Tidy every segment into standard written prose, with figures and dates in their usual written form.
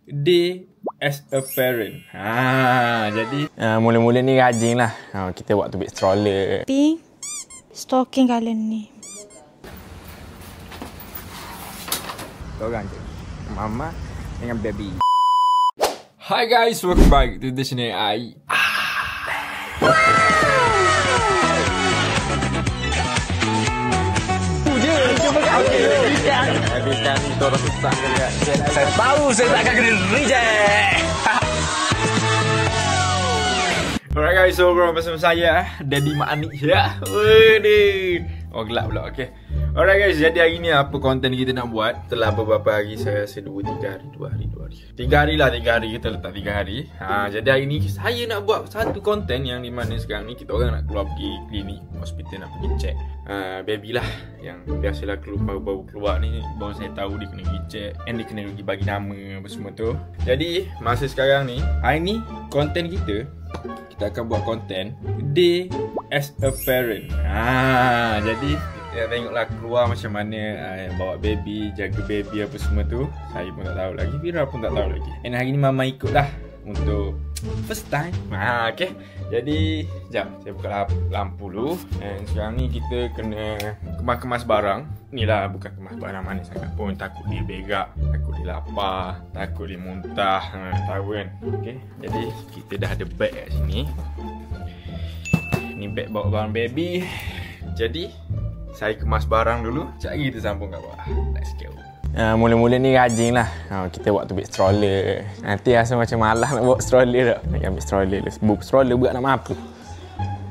day as a parent. Jadi mula-mula ni rajin lah. Kita buat tubik stroller. Pink stocking color ni. Orang je. Mama dengan baby. Hi guys, welcome back to the channel. Habis sekarang ni orang susah kali. Saya tahu saya takkan kena reject. Alright guys, so korang bersama saya Daddy Mak Anik ya. Waduh. Oh gelap pula, okay. Alright guys, jadi hari ni apa konten kita nak buat. Setelah beberapa hari, saya rasa 2-3 hari 3 hari lah, 3 hari kita letak 3 hari. Jadi hari ni saya nak buat satu konten yang di mana sekarang ni kita orang nak keluar pergi klinik, hospital nak pergi check baby lah. Yang biasalah baru keluar ni, baru saya tahu dia kena pergi check, and dia kena pergi bagi nama apa semua tu. Jadi masa sekarang ni, hari ni konten kita akan buat konten day as a parent. Jadi tengoklah keluar macam mana bawa baby, jaga baby apa semua tu. Saya pun tak tahu lagi, Fira pun tak tahu lagi. And hari ni mama ikut lah untuk first time. Okay. Jadi jap, saya buka lampu dulu. And sekarang ni kita kena kemas-kemas barang. Ni lah, bukan kemas barang mana sangat pun. Takut dia berak, takut dia lapar, takut dia muntah. Tahu kan. Okay. Jadi kita dah ada beg kat sini. Ni beg bawa barang baby. Jadi saya kemas barang dulu. Sekejap lagi kita sambung kat bawah. Let's go. Mula-mula ni rajin lah. Kita buat tubik stroller. Nanti rasa macam malas nak bawa stroller tak. Nak ambil stroller lah. Book stroller buat nak mampu.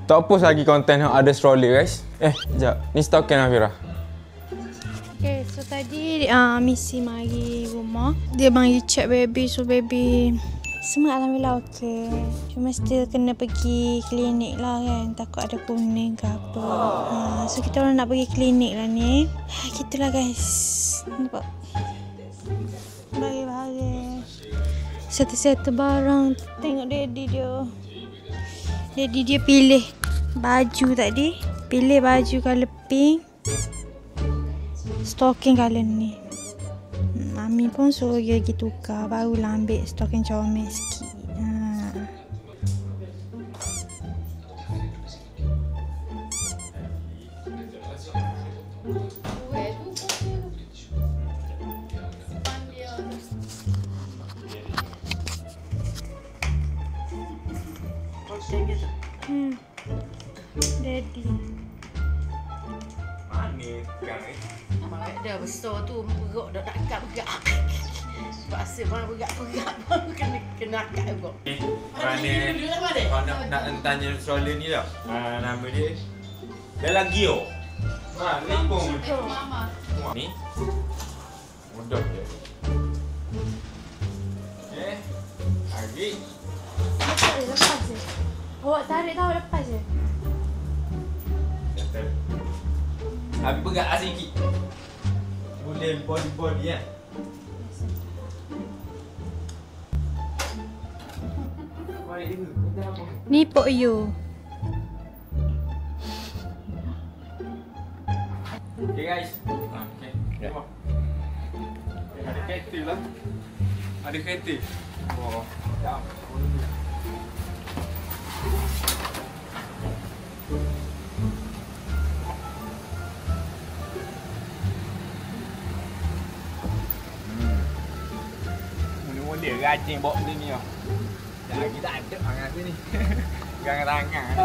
Tak post lagi konten yang ada stroller guys. Sekejap. Ni stokin lah Fira. Okay, so tadi Missy mari rumah. Dia mari check baby. So baby semua alhamdulillah okey. Cuma still kena pergi klinik lah kan. Takut ada kuning ke apa. So kita orang nak pergi klinik lah ni. Gitulah guys. Nampak? Bagi-bagi. Satu-satu barang. Tengok daddy dia. Daddy dia pilih baju tadi. Pilih baju colour pink. Stocking colour ni. Mami pun suruh dia pergi tukar. Barulah ambil stocking comel sikit. Daddy. Mana sekarang ni? Dah besar tu, perut dah tak agak-agak. Rasa baru berat-berat baru kena akak juga. Mana nak tanya stroller ni tau. Nama dia Delagio. Lempung. Ni mudah je. Lagi. Lepas je. Awak tarik tahu lepas je. Habis pegang sikit. Boleh body kan. Ni pok you. Okay guys. Okay. Ada kereta lah. Ada kereta. Oh, jap. Mula-mula rajin bawa benda ni lah. Dah lagi tak ada tangan aku ni. Pegang tangan.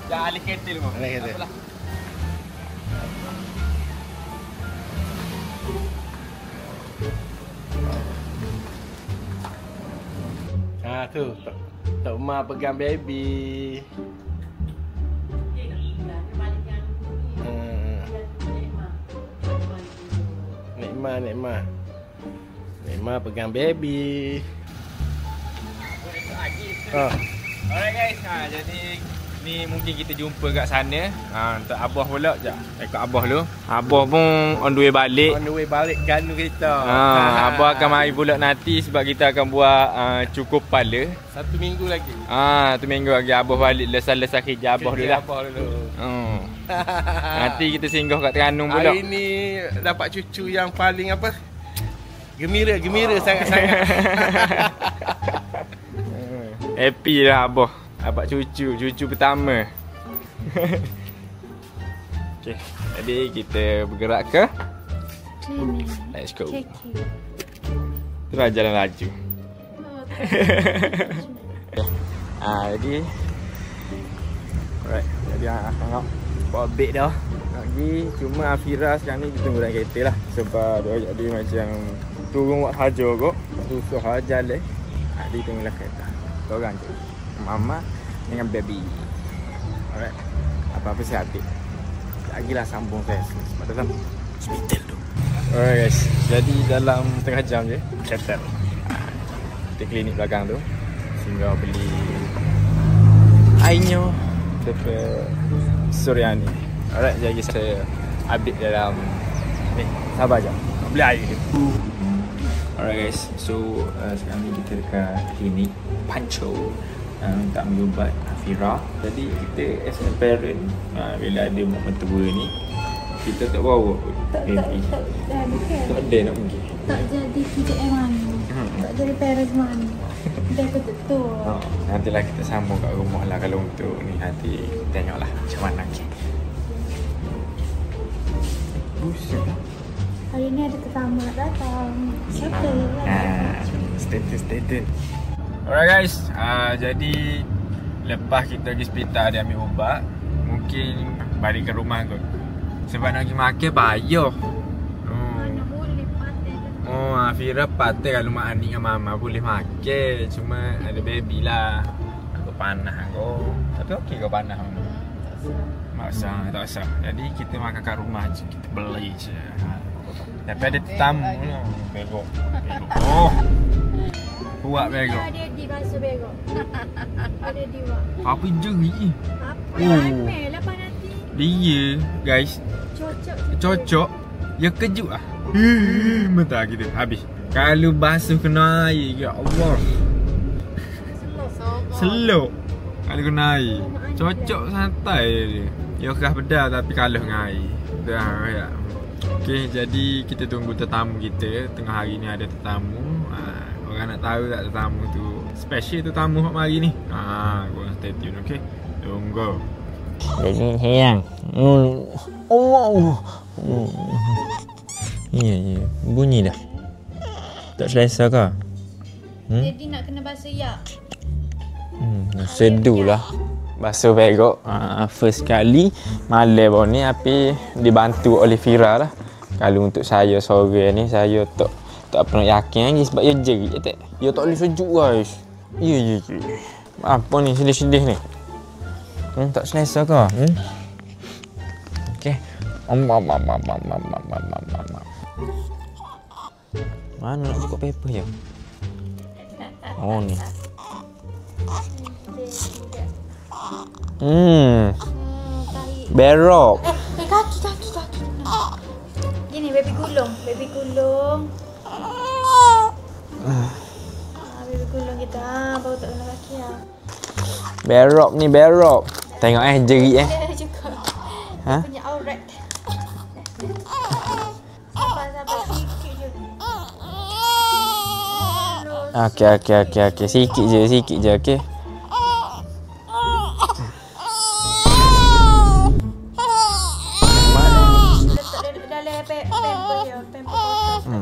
Dah alih kereta dulu. Alih kereta. Tu Tok Ma pegang baby. Nikma pegang baby. Alright guys, jadi ni mungkin kita jumpa kat sana. Untuk Abah pula, sekejap. Ikut Abah dulu. Abah pun on the way balik. On the way balik Ganu kita. Abah akan mari pula nanti sebab kita akan buat cukur kepala. 1 minggu lagi. 1 minggu lagi Abah balik lesah-lesah kerja Abah dulu lah. Abah dulu. Nanti kita singgah kat Terengganu pula. Hari ni dapat cucu yang paling apa? Gembira sangat-sangat. Happy lah abah. Dapat cucu pertama. Okay, jadi kita bergerak ke Cleaning. let's go. Keki. Terus jalan laju. Jadi alright, jadi tengok bawa beg dah. Nak pergi, cuma Afira sekarang ni kita tunggu dalam kereta lah. Sebab dia jadi macam turun buat haja kot. Susah lah jalan. Dia tunggulah kereta. Korang je, mama dengan baby. Alright, apa-apa saya update. Lagilah sambung saya sebab dalam hospital tu. Alright guys, jadi dalam setengah jam je settle. Kita klinik belakang tu sehingga beli airnya dekat Suryani. Alright, jadi saya update dalam ni. Sabar je, beli air dia. Alright guys, so sekarang ni kita dekat klinik Pancho untuk ambil ubat Afira. Jadi kita as a parent, bila ada mak mentua ni, kita tak bawa baby. Tak ada nak pergi. Tak jadi PDM mana. Tak jadi parents mana. Dah betul. Nantilah kita sambung kat rumah lah. Kalau untuk ni nanti tengoklah macam mana. Buset. Hari ni ada tetamu nak datang. Siapa lah? Stay tune. Alright guys, jadi lepas kita pergi hospital dia ambil ubat, mungkin balik ke rumah kot. Sebab nak pergi makan payah. Mana boleh patah. Oh, Afira patah kalau mak Anik dengan mama boleh makan. Cuma ada baby lah. Aku panas aku. Tapi okey kau panas mama. Tak usah. Jadi kita makan kat rumah je. Kita beli je. Tapi ada tetamu lah. Begok. Oh. Kuat begok. Ada di basuh begok. Ada di wak. Apa jeri? Apa? Ramai lah nanti. Dia guys. Cocok. Ya kejut lah. Mentah kita. Habis. Kalau basuh kena air. Ya Allah. Selok. Kalau kena air. Cocok santai dia. Ya kerah pedal tapi kalah dengan air. Dah ya. Okey, jadi kita tunggu tetamu kita. Tengah hari ni ada tetamu. Orang nak tahu tak tetamu tu special tetamu hak mari ni. Korang stay tune, okey. Tunggu. Jadi sayang. Ya. Bunyi dah. Tak selesa ke? Jadi nak kena basuh ya. Sedu lah. Basuh begok. First kali malam baru ni tapi dibantu oleh Fira lah. Kalau untuk saya sore ni saya tak pernah yakin lagi sebab dia jerit tak. Dia tak boleh sejuk guys. Ya. Apa ni sedih-sedih ni? Tak selesa ke? Okey. Mana nak buka paper je? Oh ni. Berok. Kaki. Gini baby gulung. Baby gulung kita. Baru tak kena kaki lah. Berok ni berok. Tengok jerit Dia juga. Ha? Punya aurat. Sabar sikit je. Okey. Sikit je okey. Letak dalam pemper dia. Pemper kotor.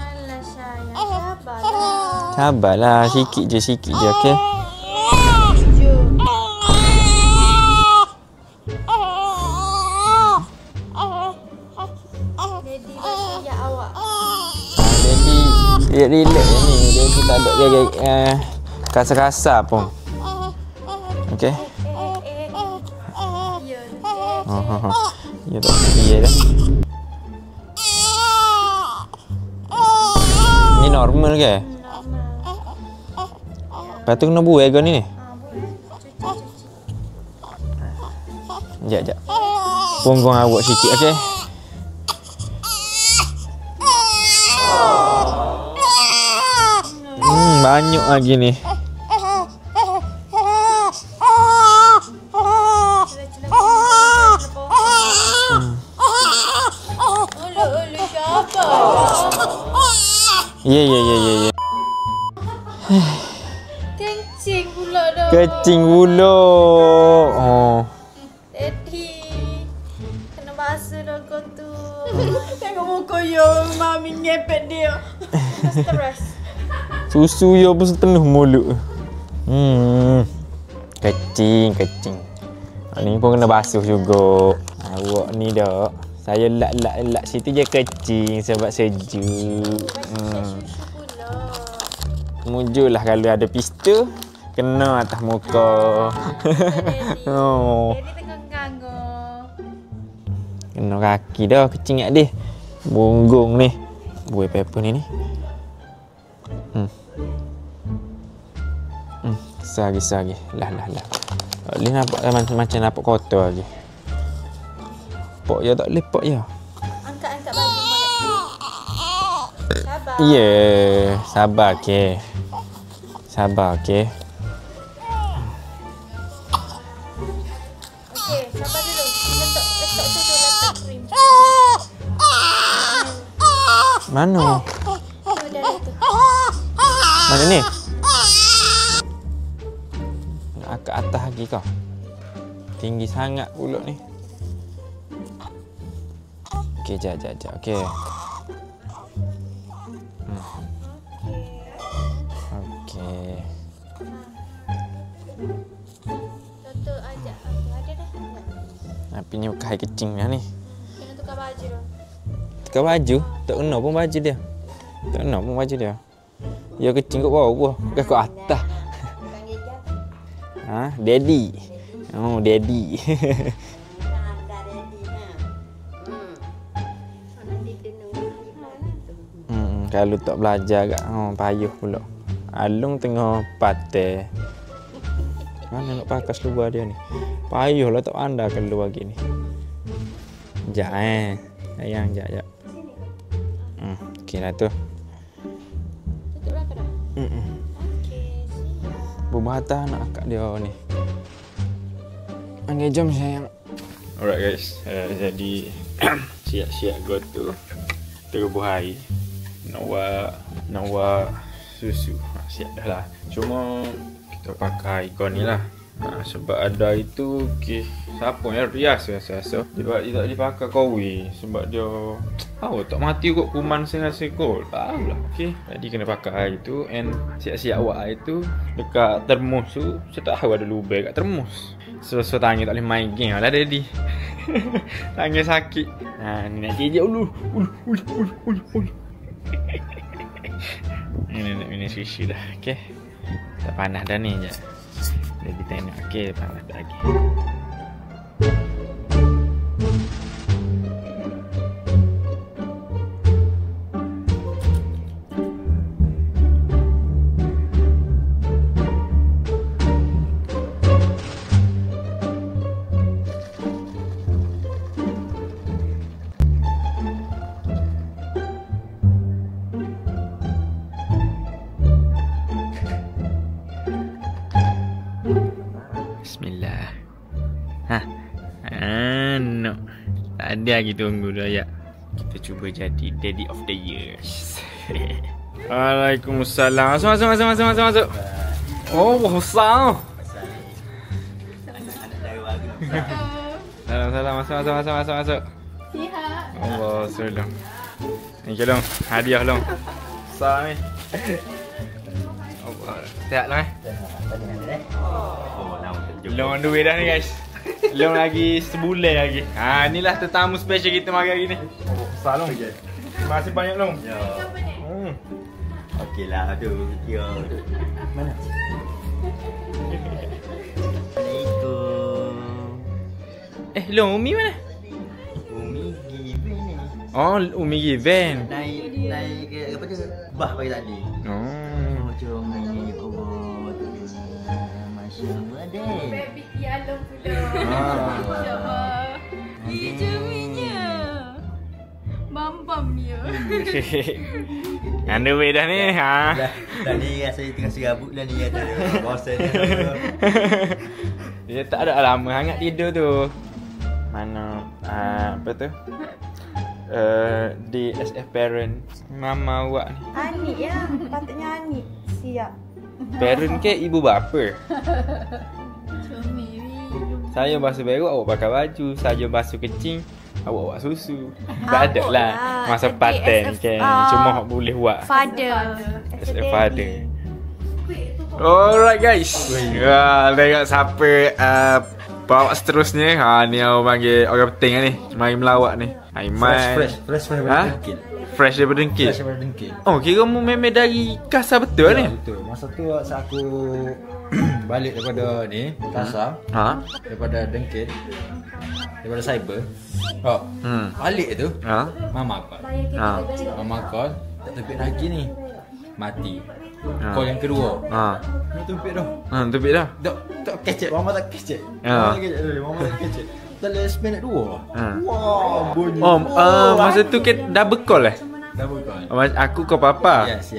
Alah sayang. Sabarlah. Sikit je okey. Daddy basuh ya awak. Dia relax ni. Dia tak ada dia kasar-kasar pun. Okey. Ya tak dia dah. Ni normal ke? Lepas tu kena buai ke ni? Sekejap. Punggung awak sikit, okey? Banyak lagi ni. Ya. Kencing pula dah. Kecing pula. Oh. Daddy. Kena basuh dah kau tu. Tengok muka yo, mami ngepet dia. Stres. Susu yo pun sepenuh mulut. Kecing. Ni pun kena basuh juga. Awak ni dak. Saya lak situ je kecing sebab sejuk. Mujurlah kalau ada pistol kena atas muka. Oh. Daddy tengah nganggur. Kena kaki dah kecing kat dia. Bunggung ni. Buai paper ni. Sagi. Lah. Boleh nampak macam nampak kotor lagi. Pok ya tak boleh pok ya. Angkat baju mak. Sabar. Ya, sabar ke. Okey, sabar dulu. Letak krim. Mana? Tu dah tu. Mana ni? Nak ke atas lagi kau. Tinggi sangat pula ni. Okey, jap. Okey. Okey. Tonton ajak aku. Ada dah. Tapi ni bukan air kecing dah ni. Kena tukar baju dah. Tukar baju? Tak kena pun baju dia. Ya kecing kat bawah pun. Bukan kat atas. Daddy. Oh, daddy. Kalau tak belajar kat payuh pula. Alung tengah patah. Mana nak pakai seluar dia ni? Payuh lah tak pandai keluar gini. Sekejap sayang, sekejap. Okey lah tu. Tutup belakang dah. Okey, siap. Berbatah nak akak dia ni. Okey, jom sayang. Alright guys, jadi siap-siap go to terubuh air. Nak buat susu. Siap dah lah. Cuma kita pakai ikon ni lah. Sebab ada itu siapa yang rias rasa. Sebab dia tak dipakai kowe. Sebab dia tak mati kot kuman saya kot. Tahu lah. Jadi kena pakai air tu. And siap-siap awak air tu dekat termos tu. Saya tak tahu ada lubang kat termos. So tangan tak boleh main game lah daddy. Tangan sakit. Ni nak jejak ulu. Ini nak minum susu dah. Okey. Tak panas dah ni je. Jadi tengok. Okey, panas dah lagi. Bismillah. No. Tak ada lagi tunggu dah ya. Kita cuba jadi Daddy of the Year. Waalaikumsalam. Masuk. Oh, besar. Salam. Masuk. Sihat. Allah salam. Ni ke long. Hadiah long. Besar ni. Sihat lah long duit dah ni guys. Long lagi sebulan lagi. Inilah tetamu special kita hari ni. Besar long. Terima kasih banyak long. Ya. Okeylah tu kira. Mana? Assalamualaikum. Long Umi mana? Umi given ni. Oh, Umi given. Naik ke apa tu? Bah pagi tadi. Macam ni Allah. Masya-Allah deh. Baby Yalong pula. Ah. Hijaunya. Bam dia. Anda weh dah ni. Tadi saya tengah serabut dah ni ada bosan dia. Dia tak ada lama sangat tidur tu. Mana apa tu? Day as a parent. Mama awak ni. Anik ya. Patutnya Anik. Siap. Parent ke ibu bapa? Saya basuh berak, awak pakai baju. Saya basuh kecing, awak susu. Tak ada lah masa paten kan. Cuma awak boleh buat Father. as a father. Alright guys. Tengok siapa bawa seterusnya. Ni awak panggil orang penting ni. Mari melawak ni. Aiman. Fresh daripada dengkit. Fresh daripada dengkit. Fresh daripada dengkit. Oh, kira mu memang dari Kasar betul ni? Betul. Masa tu saat aku balik daripada ni, Kasar, daripada dengkit, daripada cyber. Balik tu, mama call. Mama call, tak terbit lagi ni. Mati. Call yang kedua. Ni terbit dah. Terbit dah. Tak kecek, mama tak kecek. Mama tak kecek. Dalam seminit 2. Wah, bunyi. Masa tu kita double call Double call. Aku kau papa. Yes.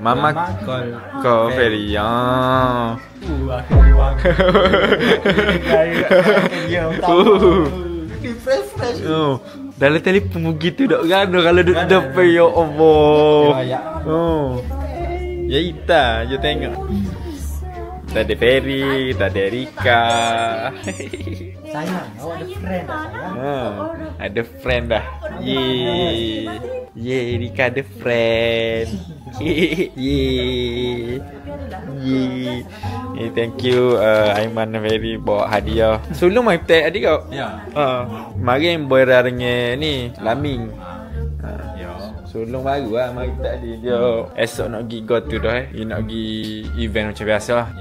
Mama call kau Ferry. Aku buang. Dia tahu. Di fresh. Dalam telefon begitu dak gaduh kalau duduk depan ya Allah. Ya ita, je tengok. Tak ada Ferry, tak ada Rika. Sayang, awak ada friend dah sayang. Ada friend dah. Yeay, Rika ada friend. Yeay. Thank you Aiman dan Ferry bawa hadiah. Sebelum mai tag adik kau. Ya. Mari boy rarnya ni Laming. Sulung baru lah mari tak dia esok nak pergi go tu dah dia nak pergi event macam biasa lah.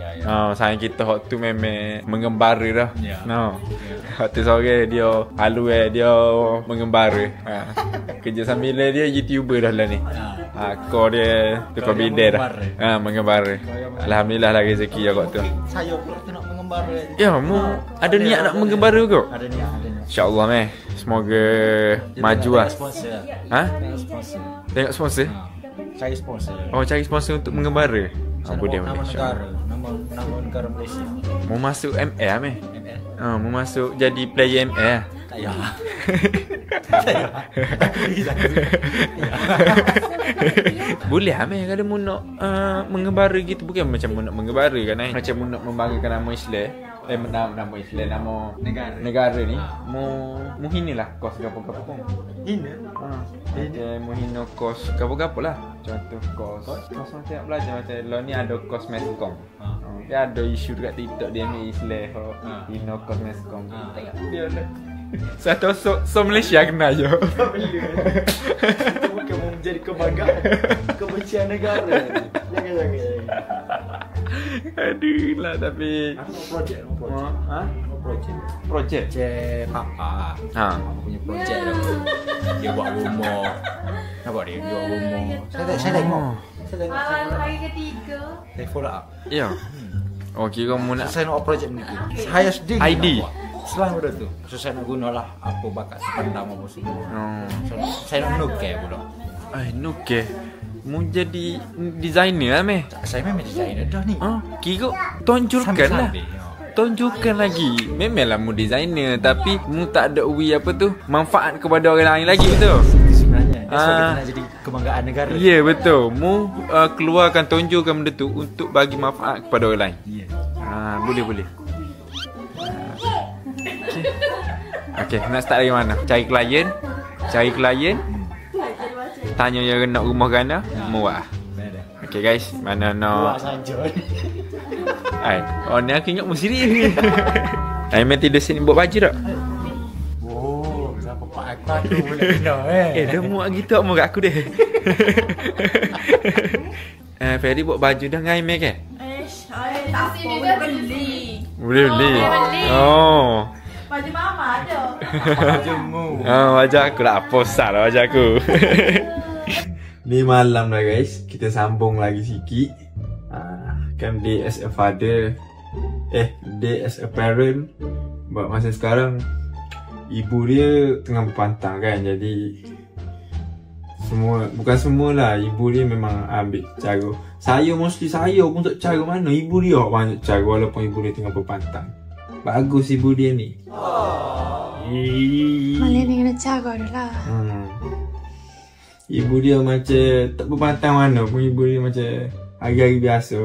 Sayang kita waktu memang mengembara dah. Waktu sore dia halu dia mengembara. Kerja sambil dia YouTuber dah lah ni. Kau dia tukar bidai dah. Mengembara. Alhamdulillah lah rezeki aku tu. Saya pula tu nak mengembara. Ya, mu ada niat nak mengembara kau? Ada niat. InsyaAllah meh. Semoga maju lah. Tengok sponsor? Cari sponsor. Oh, cari sponsor untuk mengembara. Boleh. Nama negara Malaysia. Mau masuk ML meh? Mau masuk jadi player ML. Tak payah. Boleh meh kalau mu nak mengembara gitu. Bukan macam mu nak mengembara kan macam mu nak membanggakan nama Islam. Nama Islam, nama negara ni mu hinalah kos gapo-gapo pun. Hina? Mu hina kos gapo-gapo lah. Contoh kos macam belajar macam lo ni ada kos meskom. Dia ada isu dekat TikTok dia ni Islam hina kos meskom. Tengok dia lah. Satu so Malaysia kena je. Itu bukan mau menjadi kebanggaan. Kebencian negara. Jangan. Aduh lah tapi Projek. Projek Papa. Aku punya projek dah. Dia buat rumah. Nampak dia buat rumah. Saya tengok. Hari ketiga. Saya follow up. Ya. Kira mu nak Saya nak projek ni. Saya sendiri ID. Selain benda tu, so saya nak gunalah apa bakat sepandang apa semua. Saya nak nukeh pula. Nukeh. Mu jadi designer lah meh. Saya memang designer dah ni. Kira tonjolkan lah. Tonjolkan lagi. Memanglah mu designer tapi mu tak ada apa tu manfaat kepada orang lain lagi betul. Sebenarnya sebab kita nak jadi kebanggaan negara. Ya betul. Mu keluarkan tonjolkan benda tu untuk bagi manfaat kepada orang lain. Ya. Boleh. Okey, nak start dari mana? Cari klien. Tanya yang nak rumah gana, muat. Okey guys, mana nak Buat saja. ni aku ingat mesti ni. Aiman tidur sini buat baju tak? Siapa pak aku boleh kena Dia muat gitu tak kat aku deh. Ferry buat baju dah dengan Aiman ke? Tak boleh beli. Boleh beli. Baju mama ada. Bajumu. Wajah aku lah posat lah wajah aku. Ni malam dah guys. Kita sambung lagi sikit. Kan day as a father. Day as a parent. Buat masa sekarang ibu dia tengah berpantang kan. Jadi bukan semualah. Ibu dia memang ambil cara. Saya pun tak cara mana. Ibu dia banyak cara walaupun ibu dia tengah berpantang. Bagus ibu dia ni. Malin dengan kena cara dia lah. Ibu dia macam tak berpantang mana pun. Ibu dia macam hari-hari biasa.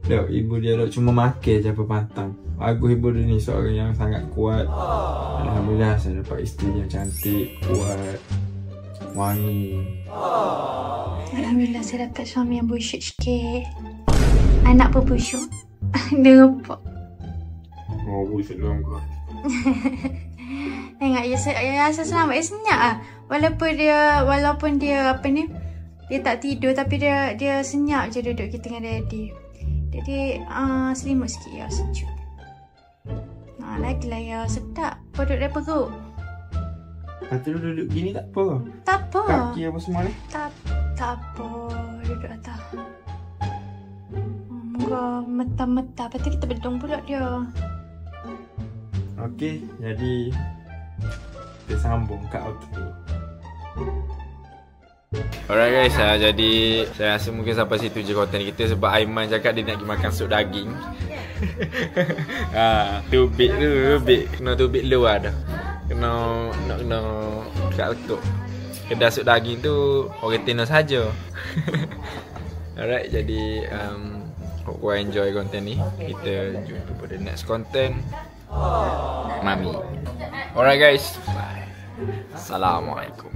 Dok, ibu dia dok cuma makan je berpantang. Bagus ibu dia ni seorang yang sangat kuat. Alhamdulillah saya dapat isteri yang cantik, kuat, wangi. Alhamdulillah saya dapat suami yang busyuk sikit. Anak pun busyuk. Dia nampak. Oh, busyuk dalam kau. Tengok ya rasa selamat. Senyap lah. Walaupun dia apa ni, dia tak tidur tapi dia senyap je duduk kita dengan daddy. Jadi selimut sikit ya, sejuk. Lagilah ya, sedap. Duduk dia perut. Kata duduk gini tak apa? Tak apa. Kaki apa semua ni? Tak apa. Duduk atas. Moga mentah-mentah. Lepas tu kita bedong pula dia. Okey, jadi kita sambung kat outro. Alright guys, jadi saya rasa mungkin sampai situ je konten kita sebab Aiman cakap dia nak pergi makan sup daging. Tubik kena tubik luar dah. Kena kat letup. Kedai sup daging tu orang Tino saja. Alright, jadi hope kau enjoy konten ni. Kita jumpa pada next konten. Mami. Alright guys, bye. Assalamualaikum.